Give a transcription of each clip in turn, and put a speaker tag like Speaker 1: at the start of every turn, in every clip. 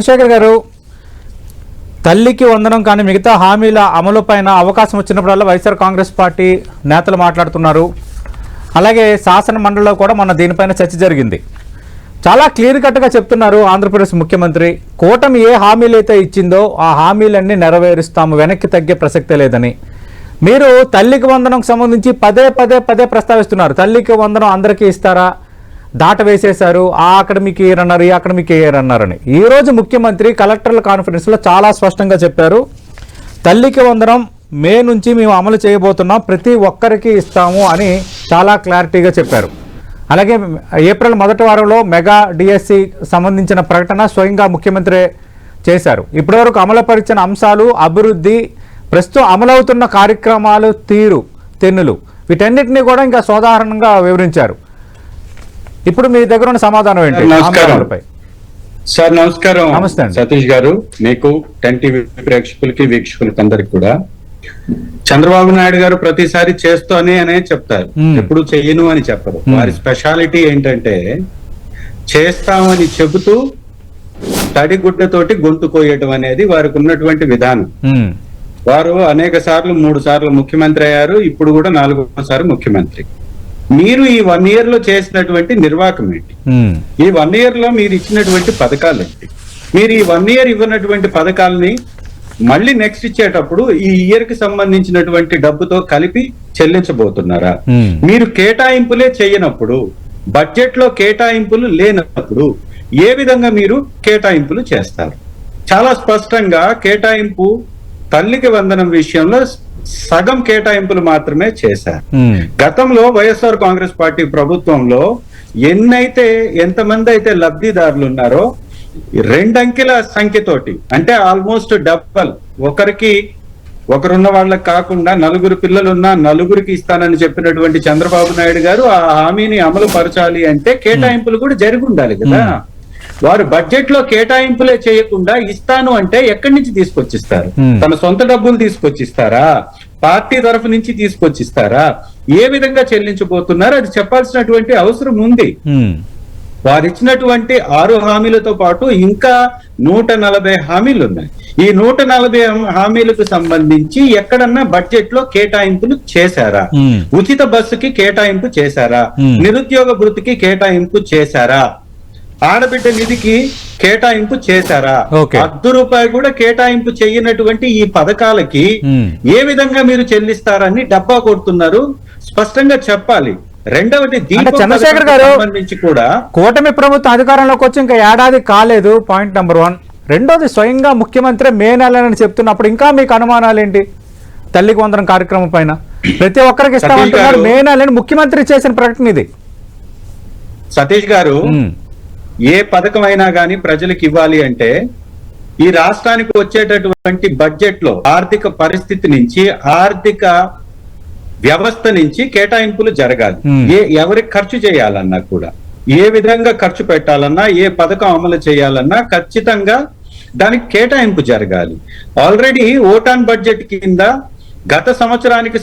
Speaker 1: చంద్రశేఖర్ గారు, తల్లికి వందనం కానీ మిగతా హామీల అమలుపైన అవకాశం వచ్చినప్పుడల్లా వైఎస్ఆర్ కాంగ్రెస్ పార్టీ నేతలు మాట్లాడుతున్నారు. అలాగే శాసన మండలిలో కూడా మొన్న దీనిపైన చర్చ జరిగింది. చాలా క్లియర్ కట్గా చెప్తున్నారు ఆంధ్రప్రదేశ్ ముఖ్యమంత్రి, కూటమి ఏ హామీలు అయితే ఇచ్చిందో ఆ హామీలన్నీ నెరవేరుస్తాము, వెనక్కి తగ్గే ప్రసక్తే లేదని. మీరు తల్లికి వందనం సంబంధించి పదే ప్రస్తావిస్తున్నారు. తల్లికి వందనం అందరికీ ఇస్తారా, దాట వేసేశారు, ఆ అకాడమిక్ ఇయర్ అన్నారు, ఈ అకాడమిక్ ఇయర్ అన్నారని. ఈరోజు ముఖ్యమంత్రి కలెక్టర్ల కాన్ఫరెన్స్లో చాలా స్పష్టంగా చెప్పారు, తల్లికి వందనం మే నుంచి మేము అమలు చేయబోతున్నాం, ప్రతి ఒక్కరికి ఇస్తాము అని చాలా క్లారిటీగా చెప్పారు. అలాగే ఏప్రిల్ మొదటి వారంలో మెగా డిఎస్సి సంబంధించిన ప్రకటన స్వయంగా ముఖ్యమంత్రి చేశారు. ఇప్పటివరకు అమలుపరిచిన అంశాలు, అభివృద్ధి, ప్రస్తుతం అమలవుతున్న కార్యక్రమాలు, తీరు తెన్నులు, వీటన్నిటినీ కూడా ఇంకా సోదాహరణంగా వివరించారు. ఇప్పుడు మీ దగ్గర ఉన్న సమాధానం ఏంటి?
Speaker 2: సార్ నమస్కారం.
Speaker 1: నమస్తే
Speaker 2: సతీష్ గారు, మీకు 10 టీవీ ప్రేక్షకులకి వీక్షకులకి అందరికి కూడా. చంద్రబాబు నాయుడు గారు ప్రతిసారి చేస్తూనే చెప్తారు, ఎప్పుడు చెయ్యను అని చెప్పరు. వారి స్పెషాలిటీ ఏంటంటే చేస్తామని చెబుతూ తడిగుడ్డతోటి గొంతు కోయటం అనేది వారికి ఉన్నటువంటి విధానం. వారు అనేక సార్లు 3 సార్లు ముఖ్యమంత్రి అయ్యారు, ఇప్పుడు కూడా 4వ ముఖ్యమంత్రి. మీరు ఈ 1 year లో చేసినటువంటి నిర్వాహకం ఏంటి? ఈ 1 year లో మీరు ఇచ్చినటువంటి పథకాలు ఏంటి? మీరు ఈ 1 year ఇవ్వనటువంటి పథకాలని మళ్ళీ నెక్స్ట్ ఇచ్చేటప్పుడు ఈ ఇయర్ కి సంబంధించినటువంటి డబ్బుతో కలిపి చెల్లించబోతున్నారా? మీరు కేటాయింపులే చేయనప్పుడు, బడ్జెట్ లో కేటాయింపులు లేనప్పుడు ఏ విధంగా మీరు కేటాయింపులు చేస్తారు? చాలా స్పష్టంగా కేటాయింపు తల్లికి వందనం విషయంలో సగం కేటాయింపులు మాత్రమే చేశారు. గతంలో వైఎస్ఆర్ కాంగ్రెస్ పార్టీ ప్రభుత్వంలో ఎంతమంది అయితే లబ్ధిదారులు ఉన్నారో 2 అంకెల సంఖ్యతోటి, అంటే ఆల్మోస్ట్ డబల్, ఒకరున్న వాళ్ళకి కాకుండా 4 పిల్లలున్నా 4కి ఇస్తానని చెప్పినటువంటి చంద్రబాబు నాయుడు గారు ఆ హామీని అమలు పరచాలి అంటే కేటాయింపులు కూడా జరిగి ఉండాలి కదా. వారు బడ్జెట్ లో కేటాయింపులే చేయకుండా ఇస్తాను అంటే ఎక్కడి నుంచి తీసుకొచ్చిస్తారు? తన సొంత డబ్బులు తీసుకొచ్చిస్తారా? పార్టీ తరఫు నుంచి తీసుకొచ్చిస్తారా? ఏ విధంగా చెల్లించబోతున్నారు అది చెప్పాల్సినటువంటి అవసరం ఉంది. వారు ఇచ్చినటువంటి 6 హామీలతో పాటు ఇంకా 140 హామీలు ఉన్నాయి. ఈ 140 హామీలకు సంబంధించి ఎక్కడన్నా బడ్జెట్ లో కేటాయింపులు చేశారా? ఉచిత బస్సుకి కేటాయింపు చేశారా? నిరుద్యోగ భృతికి కేటాయింపు చేశారా? ఆడబిడ్డ నిధికి కేటాయింపు చేశారా? ₹1 కూడా కేటాయింపు చేయనటువంటి ఈ పథకాలకి ఏ విధంగా మీరు చెల్లిస్తారని డబ్బా కొడుతున్నారు, స్పష్టంగా చెప్పాలి. రెండవది,
Speaker 1: చంద్రశేఖర్ గారు
Speaker 2: సంబంధించి కూడా
Speaker 1: కూటమి ప్రభుత్వం అధికారంలోకి వచ్చి ఇంకా ఏడాది కాలేదు, పాయింట్ నెంబర్ 1. రెండోది, స్వయంగా ముఖ్యమంత్రి మే నెలని చెప్తున్నప్పుడు ఇంకా మీకు అనుమానాలు ఏంటి? తల్లికి వందనం కార్యక్రమం పైన ప్రతి ఒక్కరికి ఇస్తామంటున్నారు, మే నెలని ముఖ్యమంత్రి చేసిన ప్రకటన ఇది.
Speaker 2: సతీష్ గారు, ఏ పథకం అయినా కానీ ప్రజలకు ఇవ్వాలి అంటే ఈ రాష్ట్రానికి వచ్చేటటువంటి బడ్జెట్ లో ఆర్థిక పరిస్థితి నుంచి, ఆర్థిక వ్యవస్థ నుంచి కేటాయింపులు జరగాలి. ఎవరికి ఖర్చు చేయాలన్నా కూడా, ఏ విధంగా ఖర్చు పెట్టాలన్నా, ఏ పథకం అమలు చేయాలన్నా ఖచ్చితంగా దానికి కేటాయింపు జరగాలి. ఆల్రెడీ ఓటాన్ బడ్జెట్ కింద గత సంవత్సరానికి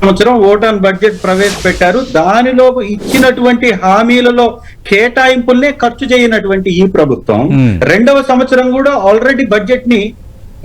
Speaker 2: సంవత్సరం ఓటాన్ బడ్జెట్ ప్రవేశపెట్టారు. దానిలో ఇచ్చినటువంటి హామీలలో కేటాయింపుల్నే ఖర్చు చేయనటువంటి ఈ ప్రభుత్వం 2వ సంవత్సరం కూడా ఆల్రెడీ బడ్జెట్ ని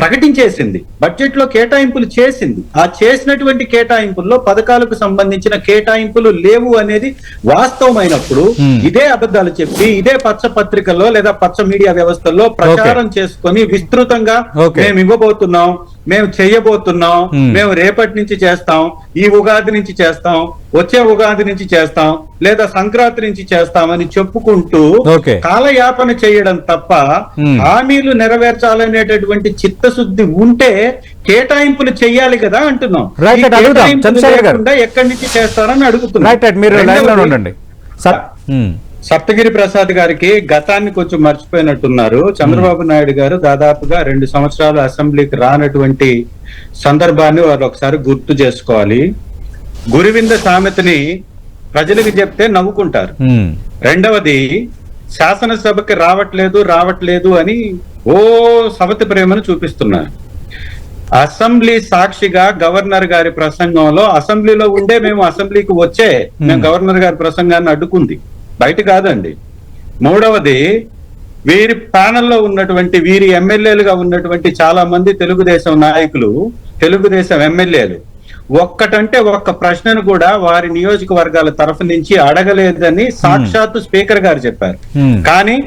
Speaker 2: ప్రకటించేసింది, బడ్జెట్ లో కేటాయింపులు చేసింది. ఆ చేసినటువంటి కేటాయింపుల్లో పథకాలకు సంబంధించిన కేటాయింపులు లేవు అనేది వాస్తవమైనప్పుడు ఇదే అబద్ధాలు చెప్పి ఇదే పచ్చ పత్రికల్లో లేదా పచ్చ మీడియా వ్యవస్థల్లో ప్రచారం చేసుకొని విస్తృతంగా మేము ఇవ్వబోతున్నాం, మేము చెయ్యబోతున్నాం, మేము రేపటి నుంచి చేస్తాం, ఈ ఉగాది నుంచి చేస్తాం, వచ్చే ఉగాది నుంచి చేస్తాం, లేదా సంక్రాంతి నుంచి చేస్తామని చెప్పుకుంటూ కాలయాపన చేయడం తప్ప హామీలు నెరవేర్చాలనేటటువంటి చిత్తశుద్ధి ఉంటే కేటాయింపులు చెయ్యాలి కదా అంటున్నాం. ఎక్కడి నుంచి చేస్తారని అడుగుతున్నాం. సప్తగిరి ప్రసాద్ గారికి గతాన్ని కొంచెం మర్చిపోయినట్టున్నారు. చంద్రబాబు నాయుడు గారు దాదాపుగా 2 సంవత్సరాలు అసెంబ్లీకి రానటువంటి సందర్భాన్ని వారు ఒకసారి గుర్తు చేసుకోవాలి. గురివింద సామెతని ప్రజలకు చెప్తే నవ్వుకుంటారు. రెండవది, శాసనసభకి రావట్లేదు అని సవతి ప్రేమను చూపిస్తున్నారు. అసెంబ్లీ సాక్షిగా గవర్నర్ గారి ప్రసంగంలో, అసెంబ్లీలో ఉండే మేము అసెంబ్లీకి వచ్చే మేము గవర్నర్ గారి ప్రసంగాన్ని అడ్డుకుంది, బయట కాదండి. మూడవది, వీరి ప్యానెల్లో ఉన్నటువంటి వీరి ఎమ్మెల్యేలుగా ఉన్నటువంటి చాలా మంది తెలుగుదేశం నాయకులు, తెలుగుదేశం ఎమ్మెల్యేలు ఒక్కటంటే ఒక్క ప్రశ్నను కూడా వారి నియోజకవర్గాల తరఫు నుంచి అడగలేదని సాక్షాత్తు స్పీకర్ గారు చెప్పారు. కానీ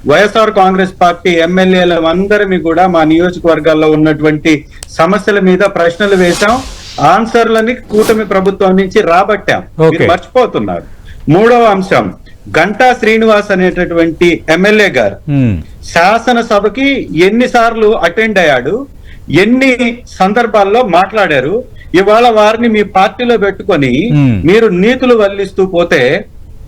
Speaker 2: వైఎస్ఆర్ కాంగ్రెస్ పార్టీ ఎమ్మెల్యేల అందరినీ కూడా మా నియోజకవర్గాల్లో ఉన్నటువంటి సమస్యల మీద ప్రశ్నలు వేశాం, ఆన్సర్లని కూటమి ప్రభుత్వం నుంచి రాబట్టాం. మీరు మర్చిపోతున్నారు. మూడవ అంశం, గంటా శ్రీనివాస్ అనేటటువంటి ఎమ్మెల్యే గారు శాసనసభకి ఎన్నిసార్లు అటెండ్ అయ్యాడు, ఎన్ని సందర్భాల్లో మాట్లాడారు. ఇవాళ వారిని మీ పార్టీలో పెట్టుకొని మీరు నీతులు వల్లిస్తూ పోతే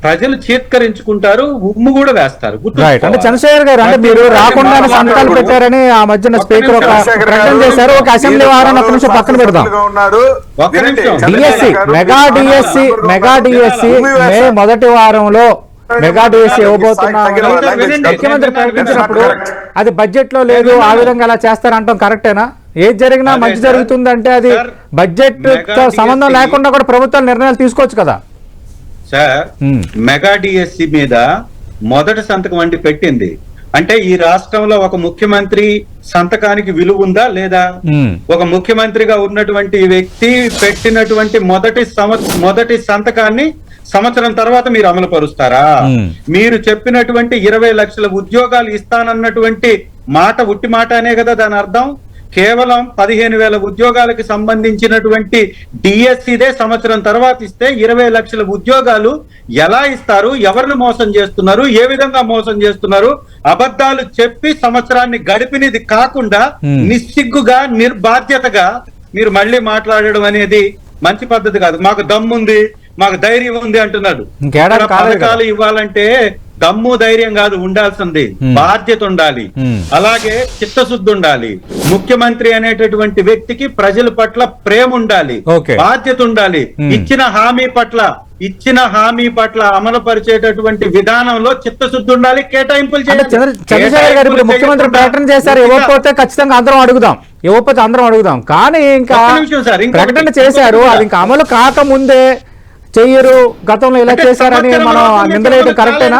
Speaker 2: ప్రజలు చీత్కరించుకుంటారు, ఉమ్ము కూడా వేస్తారు.
Speaker 1: అంటే చంద్రశేఖర్ గారు, అంటే మీరు రాకుండా సంతకాలు పెట్టారని ఆ మధ్యన స్పీకర్ ఒక ప్రకటన చేశారు. ఒక అసెంబ్లీ వారాన్ని ఒక నిమిషం పక్కన పెడదాం. డిఎస్సి మెగా డిఎస్సి మే మొదటి వారంలో మెగా డిఎస్సి ఇవ్వబోతున్నామని ముఖ్యమంత్రి ప్రకటించినప్పుడు అది బడ్జెట్ లో లేదు, ఆ విధంగా అలా చేస్తారంటాం కరెక్టేనా? ఏది జరిగినా మంచి జరుగుతుందంటే అది బడ్జెట్ తో సంబంధం లేకుండా కూడా ప్రభుత్వాలు నిర్ణయాలు తీసుకోవచ్చు కదా
Speaker 2: సార్. మెగా డిఎస్సి మీద మొదటి సంతకం అంటే పెట్టింది అంటే ఈ రాష్ట్రంలో ఒక ముఖ్యమంత్రి సంతకానికి విలువ ఉందా లేదా? ఒక ముఖ్యమంత్రిగా ఉన్నటువంటి వ్యక్తి పెట్టినటువంటి మొదటి సంతకాన్ని సంవత్సరం తర్వాత మీరు అమలు పరుస్తారా? మీరు చెప్పినటువంటి 20 లక్షల ఉద్యోగాలు ఇస్తానన్నటువంటి మాట ఉట్టి మాట అనే కదా దాని అర్థం. కేవలం 15,000 ఉద్యోగాలకు సంబంధించినటువంటి డిఎస్సిదే సంవత్సరం తర్వాత ఇస్తే 20 లక్షల ఉద్యోగాలు ఎలా ఇస్తారు? ఎవరిని మోసం చేస్తున్నారు? ఏ విధంగా మోసం చేస్తున్నారు? అబద్ధాలు చెప్పి సంవత్సరాన్ని గడిపినది కాకుండా నిస్సిగ్గుగా నిర్బాధ్యతగా మీరు మళ్ళీ మాట్లాడడం అనేది మంచి పద్ధతి కాదు. మాకు దమ్ముంది, మాకు ధైర్యం ఉంది అంటున్నాడు. పథకాలు ఇవ్వాలంటే దమ్ము ధైర్యం కాదు ఉండాల్సింది, బాధ్యత ఉండాలి, అలాగే చిత్తశుద్ధి ఉండాలి. ముఖ్యమంత్రి అనేటటువంటి వ్యక్తికి ప్రజల పట్ల ప్రేమ ఉండాలి, బాధ్యత ఉండాలి. ఇచ్చిన హామీ పట్ల అమలు పరిచేటటువంటి విధానంలో చిత్తశుద్ధి ఉండాలి, కేటాయింపులు
Speaker 1: చంద్రశేఖర్ గారు ఇప్పుడు ముఖ్యమంత్రి ప్రకటన చేశారు, ఇవ్వకపోతే ఖచ్చితంగా అందరం అడుగుదాం, కానీ ఇంకా ప్రకటన చేశారు, అది ఇంకా అమలు కాకముందే చెయ్యరు, గతంలో ఇలా చేశారని మనం నిందలేయడం కరెక్టేనా?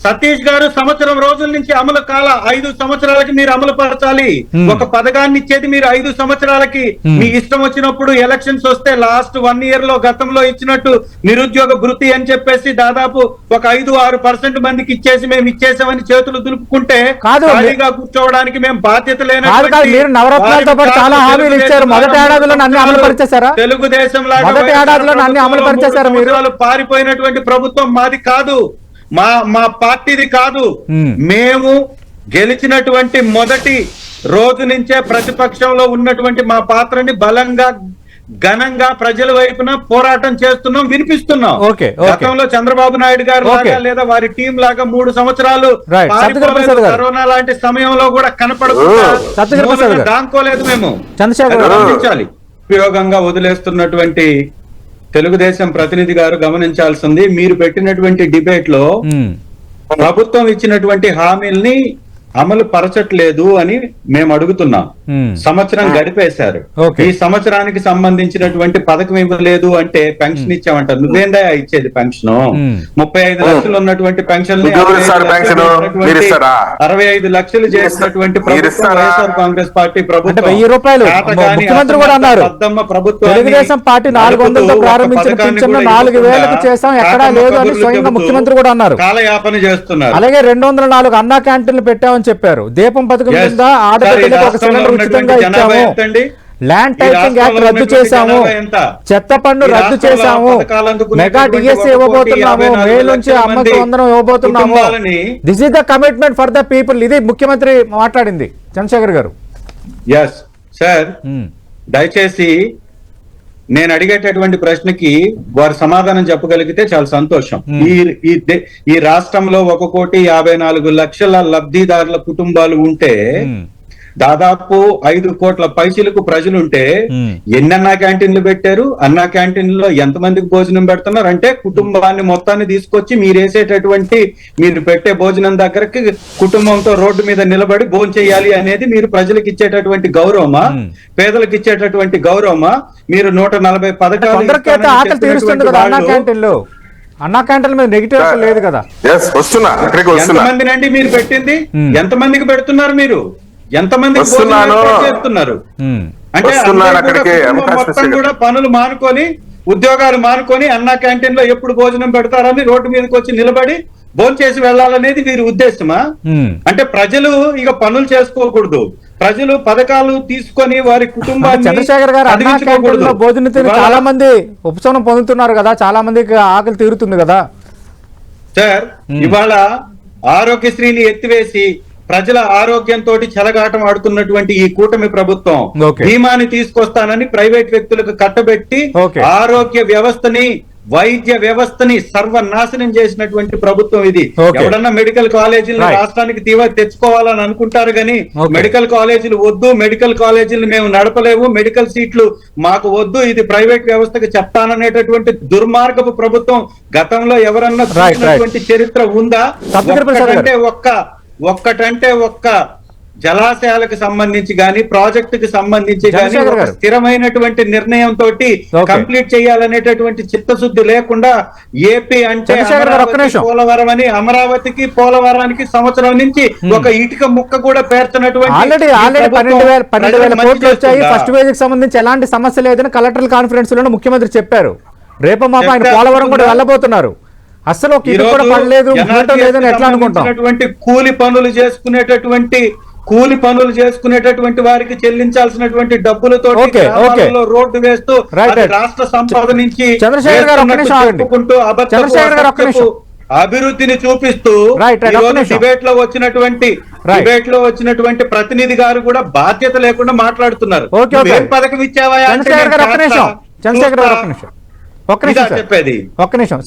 Speaker 2: సతీష్ గారు సంవత్సరం రోజుల నుంచి అమలు కాల 5 సంవత్సరాలకి మీరు అమలు పరచాలి. ఒక పథకాన్ని ఇచ్చేది మీరు 5 సంవత్సరాలకి. మీ ఇష్టం వచ్చినప్పుడు ఎలక్షన్స్ వస్తే లాస్ట్ 1 ఇయర్ లో గతంలో ఇచ్చినట్టు నిరుద్యోగ భృతి అని చెప్పేసి దాదాపు ఒక 5-6% మందికి ఇచ్చేసి మేము ఇచ్చేసామని చేతులు దులుపుకుంటే ఖాళీగా కూర్చోవడానికి మేము బాధ్యత
Speaker 1: లేని నవరత్నాలతో పాటు చాలా హామీలు ఇచ్చారు. మొదటి ఏడాదిలో అన్ని అమలు పరిచేశారా?
Speaker 2: తెలుగుదేశం లాగా
Speaker 1: మొదటి ఏడాదిలో అన్ని అమలు పరిచేశారు. మీరు
Speaker 2: పారిపోయినటువంటి ప్రభుత్వం మాది కాదు, మా పార్టీది కాదు. మేము గెలిచినటువంటి మొదటి రోజు నుంచే ప్రతిపక్షంలో ఉన్నటువంటి మా పాత్రని బలంగా ఘనంగా ప్రజల వైపున పోరాటం చేస్తున్నాం, వినిపిస్తున్నాం. గతంలో చంద్రబాబు నాయుడు గారు లాగా లేదా వారి టీం లాగా 3 సంవత్సరాలు కరోనా లాంటి సమయంలో కూడా కనపడకుండా దాంకోలేదు. మేము గమనించాలి. ఉపయోగంగా వదిలేస్తున్నటువంటి తెలుగుదేశం ప్రతినిధి గారు గమనించాల్సింది, మీరు పెట్టినటువంటి డిబేట్ లో ప్రభుత్వం ఇచ్చినటువంటి హామీల్ని అమలు పరచట్లేదు అని మేము అడుగుతున్నాం. సంవత్సరం గడిపేశారు, ఈ సంవత్సరానికి సంబంధించినటువంటి పథకం ఇవ్వలేదు అంటే పెన్షన్ ఇచ్చామంటారు. నువ్వేందా ఇచ్చేది పెన్షన్? 35 లక్షలు ఉన్నటువంటి పెన్షన్ 65 లక్షలు చేసినటువంటి ప్రభుత్వం వైఎస్ఆర్ కాంగ్రెస్ పార్టీ ప్రభుత్వం.
Speaker 1: 1000 రూపాయలు ముఖ్యమంత్రి కూడా అన్నారు. తెలుగుదేశం పార్టీ 400తో ప్రారంభించిన పింఛన్ 4000కు చేసాం, ఎక్కడా లేదు అని స్వయంగా ముఖ్యమంత్రి కూడా అన్నారు.
Speaker 2: కాలయాపన చేస్తున్నారు.
Speaker 1: అలాగే 204 అన్నా క్యాంటీన్లు పెట్టామని చెప్పారు. దీపం పథకం కింద ఆడపిల్లలకు ఒక సిలిండర్ ఉచితంగా ఇచ్చాము, ల్యాండ్ టైటింగ్ యాక్ట్ రద్దు చేశాము, చెత్త పన్ను రద్దు చేశాము, మెగా డిఎస్సి ఇవ్వబోతున్నాము, మే నుంచి అమ్మకు వందనం ఇవ్వబోతున్నాము. This is the commitment for the people. ఇది ముఖ్యమంత్రి మాట్లాడింది. చంద్రశేఖర్ గారు
Speaker 2: సార్, దయచేసి నేను అడిగేటటువంటి ప్రశ్నకి వారు సమాధానం చెప్పగలిగితే చాలా సంతోషం. ఈ రాష్ట్రంలో 1,54,00,000 లబ్ధిదారుల కుటుంబాలు ఉంటే దాదాపు 5 కోట్ల పైసలకు ప్రజలుంటే ఎన్ని అన్నా క్యాంటీన్లు పెట్టారు? అన్నా క్యాంటీన్లో ఎంతమందికి భోజనం పెడుతున్నారు? అంటే కుటుంబాన్ని మొత్తాన్ని తీసుకొచ్చి మీరు పెట్టే భోజనం దగ్గరకి కుటుంబంతో రోడ్డు మీద నిలబడి భోజనం చేయాలి అనేది మీరు ప్రజలకు ఇచ్చేటటువంటి గౌరవమా? పేదలకు ఇచ్చేటటువంటి గౌరవమా? మీరు 140 పథకాలు
Speaker 1: అన్నా క్యాంటీన్ల మీద నెగిటివ్ లేదు కదా.
Speaker 3: ఎస్ వస్తున్నా, అక్కడికి వస్తున్నా.
Speaker 2: ఎంతమంది అండి మీరు పెట్టింది? ఎంతమందికి పెడుతున్నారు మీరు? ఎంతమందికి
Speaker 3: వస్తున్నాను.
Speaker 2: చేస్తున్నారు? అంటే
Speaker 3: వస్తున్నాను
Speaker 2: అందరూ కూడా
Speaker 3: అక్కడికి.
Speaker 2: కుటుంబం మొత్తం కూడా పనులు మానుకొని, ఉద్యోగాలు మానుకొని అన్నా క్యాంటీన్ లో ఎప్పుడు భోజనం పెడతారని రోడ్డు మీదకి వచ్చి నిలబడి భోజనం చేసి వెళ్ళాలనేది వీరి ఉద్దేశమా? అంటే ప్రజలు ఇక పనులు చేసుకోకూడదు, ప్రజలు పథకాలు తీసుకొని వారి కుటుంబాన్ని
Speaker 1: చంద్రశేఖర్ గారు అన్నా క్యాంటీన్ లో భోజనం తిని చాలా మంది ఉపశమనం పొందుతున్నారు కదా, చాలా మందికి ఆకలి తీరుతుంది కదా
Speaker 2: సార్. ఇవాళ ఆరోగ్యశ్రీని ఎత్తివేసి ప్రజల ఆరోగ్యంతో చెలగాటం ఆడుతున్నటువంటి ఈ కూటమి ప్రభుత్వం బీమాని తీసుకొస్తానని ప్రైవేట్ వ్యక్తులకు కట్టబెట్టి ఆరోగ్య వ్యవస్థని, వైద్య వ్యవస్థని సర్వనాశనం చేసినటువంటి ప్రభుత్వం ఇది. ఎవడన్నా మెడికల్ కాలేజీలను రాష్ట్రానికి తెచ్చుకోవాలని అనుకుంటారు కానీ మెడికల్ కాలేజీలు వద్దు, మెడికల్ కాలేజీలు మేము నడపలేము, మెడికల్ సీట్లు మాకు వద్దు, ఇది ప్రైవేట్ వ్యవస్థకు చెప్తాననేటటువంటి దుర్మార్గపు ప్రభుత్వం గతంలో ఎవరన్నా చూసినటువంటి చరిత్ర ఉందా? ఒక్కటంటే ఒక్క జలాశయాలకు సంబంధించి గాని, ప్రాజెక్టుకి సంబంధించి గాని స్థిరమైనటువంటి నిర్ణయంతో కంప్లీట్ చేయాలనేటటువంటి చిత్తశుద్ధి లేకుండా ఏపీ అంటే పోలవరం అని, అమరావతికి పోలవరానికి సంవత్సరం నుంచి ఒక ఇటుక ముక్క కూడా పేర్చినటువంటి
Speaker 1: ఆల్రెడీ 12,000 కోట్లు వచ్చాయి. ఫస్ట్ ఫేజ్ కి సంబంధించి ఎలాంటి సమస్య లేదని కలెక్టర్ కాన్ఫరెన్స్ లో ముఖ్యమంత్రి చెప్పారు. రేపు మాప ఆయన పోలవరం కూడా వెళ్ళబోతున్నారు. అసలు ఒక ఇటు కూడా పడలేదు, లేదని ఎట్లా అనుకుంటాం?
Speaker 2: కూలి పనులు చేసుకునేటటువంటి వారికి చెల్లించాల్సినటువంటి డబ్బులతో రోడ్డు వేస్తూ రాష్ట్ర సంపద నుంచి అభివృద్ధిని చూపిస్తూ డిబేట్ లో వచ్చినటువంటి ప్రతినిధి గారు కూడా బాధ్యత లేకుండా మాట్లాడుతున్నారు. పథకం ఇచ్చావా
Speaker 1: చెప్పేది ఒక్క నిమిషం